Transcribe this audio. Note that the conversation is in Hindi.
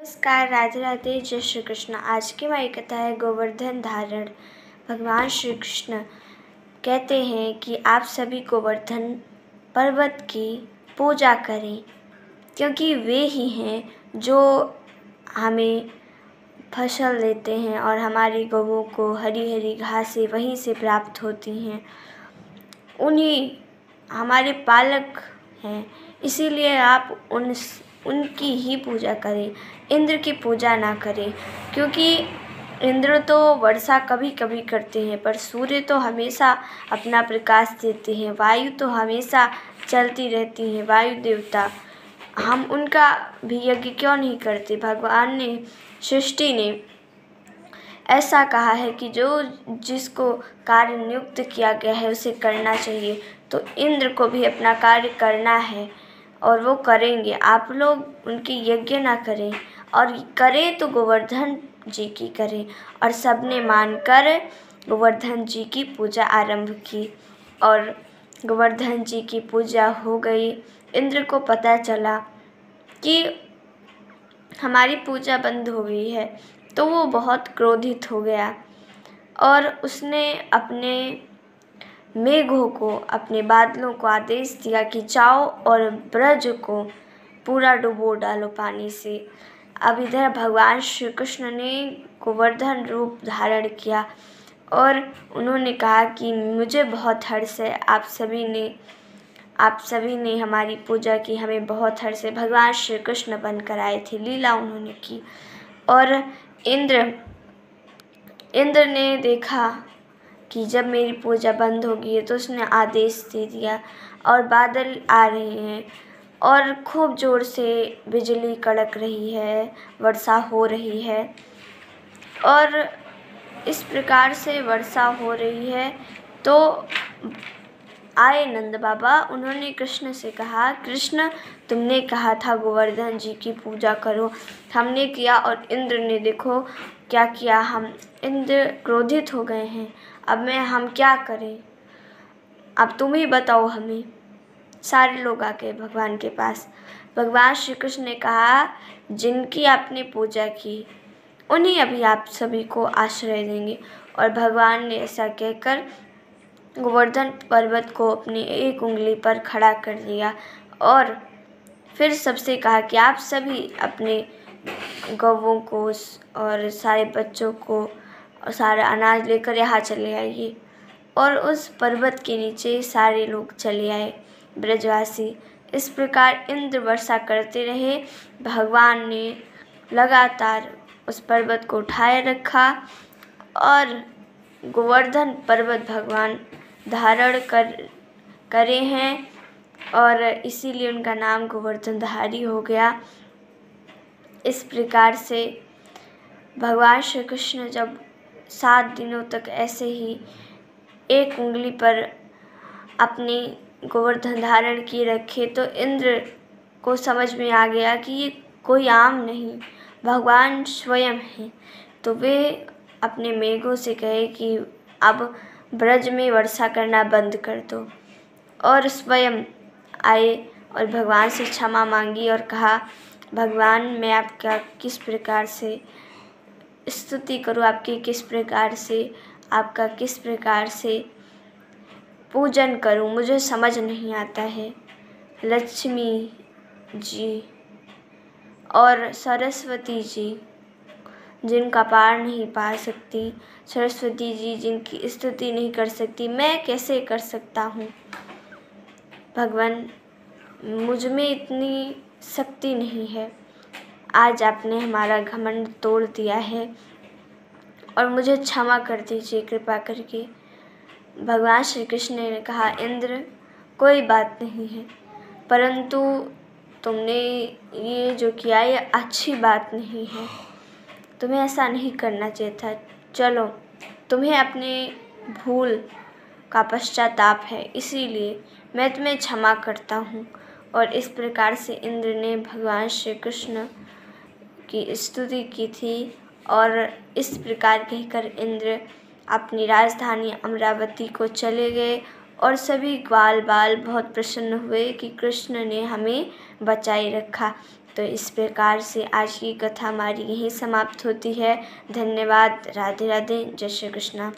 नमस्कार, राधे राधे, जय श्री कृष्ण। आज की हमारी कथा है गोवर्धन धारण। भगवान श्री कृष्ण कहते हैं कि आप सभी गोवर्धन पर्वत की पूजा करें, क्योंकि वे ही हैं जो हमें फसल देते हैं और हमारी गौओं को हरी हरी घासें वहीं से प्राप्त होती हैं। उन्हीं हमारे पालक हैं, इसीलिए आप उनकी ही पूजा करें, इंद्र की पूजा ना करें, क्योंकि इंद्र तो वर्षा कभी कभी करते हैं, पर सूर्य तो हमेशा अपना प्रकाश देते हैं। वायु तो हमेशा चलती रहती हैं, वायु देवता। हम उनका भी यज्ञ क्यों नहीं करते? भगवान ने, सृष्टि ने ऐसा कहा है कि जो जिसको कार्य नियुक्त किया गया है उसे करना चाहिए। तो इंद्र को भी अपना कार्य करना है और वो करेंगे। आप लोग उनकी यज्ञ ना करें, और करें तो गोवर्धन जी की करें। और सबने मानकर गोवर्धन जी की पूजा आरंभ की और गोवर्धन जी की पूजा हो गई। इंद्र को पता चला कि हमारी पूजा बंद हो गई है, तो वो बहुत क्रोधित हो गया और उसने अपने मेघों को, अपने बादलों को आदेश दिया कि जाओ और ब्रज को पूरा डुबो डालो पानी से। अब इधर भगवान श्री कृष्ण ने गोवर्धन रूप धारण किया और उन्होंने कहा कि मुझे बहुत हर्ष है, आप सभी ने हमारी पूजा की, हमें बहुत हर्ष है। भगवान श्री कृष्ण बनकर आए थे, लीला उन्होंने की। और इंद्र ने देखा कि जब मेरी पूजा बंद हो गई है, तो उसने आदेश दे दिया और बादल आ रहे हैं और खूब ज़ोर से बिजली कड़क रही है, वर्षा हो रही है। और इस प्रकार से वर्षा हो रही है तो आए नंद बाबा। उन्होंने कृष्ण से कहा, कृष्ण तुमने कहा था गोवर्धन जी की पूजा करो, हमने किया और इंद्र ने देखो क्या किया। हम इंद्र क्रोधित हो गए हैं, अब हम क्या करें? अब तुम ही बताओ हमें। सारे लोग आ गए भगवान के पास। भगवान श्री कृष्ण ने कहा, जिनकी आपने पूजा की उन्हीं अभी आप सभी को आश्रय देंगे। और भगवान ने ऐसा कहकर गोवर्धन पर्वत को अपनी एक उंगली पर खड़ा कर दिया और फिर सबसे कहा कि आप सभी अपने गौओं को और सारे बच्चों को और सारा अनाज लेकर यहाँ चले आइए। और उस पर्वत के नीचे सारे लोग चले आए, ब्रजवासी। इस प्रकार इंद्र वर्षा करते रहे। भगवान ने लगातार उस पर्वत को उठाए रखा और गोवर्धन पर्वत भगवान धारण करे हैं और इसीलिए उनका नाम गोवर्धनधारी हो गया। इस प्रकार से भगवान श्री कृष्ण जब 7 दिनों तक ऐसे ही एक उंगली पर अपनी गोवर्धन धारण किए रखे, तो इंद्र को समझ में आ गया कि ये कोई आम नहीं, भगवान स्वयं हैं। तो वे अपने मेघों से कहे कि अब ब्रज में वर्षा करना बंद कर दो, और स्वयं आए और भगवान से क्षमा मांगी और कहा, भगवान मैं आपका किस प्रकार से स्तुति करूं, आपकी किस प्रकार से, आपका किस प्रकार से पूजन करूं, मुझे समझ नहीं आता है। लक्ष्मी जी और सरस्वती जी जिनका पार नहीं पा सकती, सरस्वती जी जिनकी स्तुति नहीं कर सकती, मैं कैसे कर सकता हूँ? भगवान मुझ में इतनी शक्ति नहीं है। आज आपने हमारा घमंड तोड़ दिया है और मुझे क्षमा कर दीजिए कृपा करके। भगवान श्री कृष्ण ने कहा, इंद्र कोई बात नहीं है, परंतु तुमने ये जो किया ये अच्छी बात नहीं है, तुम्हें ऐसा नहीं करना चाहिए था। चलो, तुम्हें अपने भूल का पश्चाताप है, इसीलिए मैं तुम्हें क्षमा करता हूँ। और इस प्रकार से इंद्र ने भगवान श्री कृष्ण की स्तुति की थी और इस प्रकार कहकर इंद्र अपनी राजधानी अमरावती को चले गए और सभी ग्वाल बाल बहुत प्रसन्न हुए कि कृष्ण ने हमें बचाए रखा। तो इस प्रकार से आज की कथा हमारी यहीं समाप्त होती है। धन्यवाद। राधे राधे। जय श्री कृष्णा।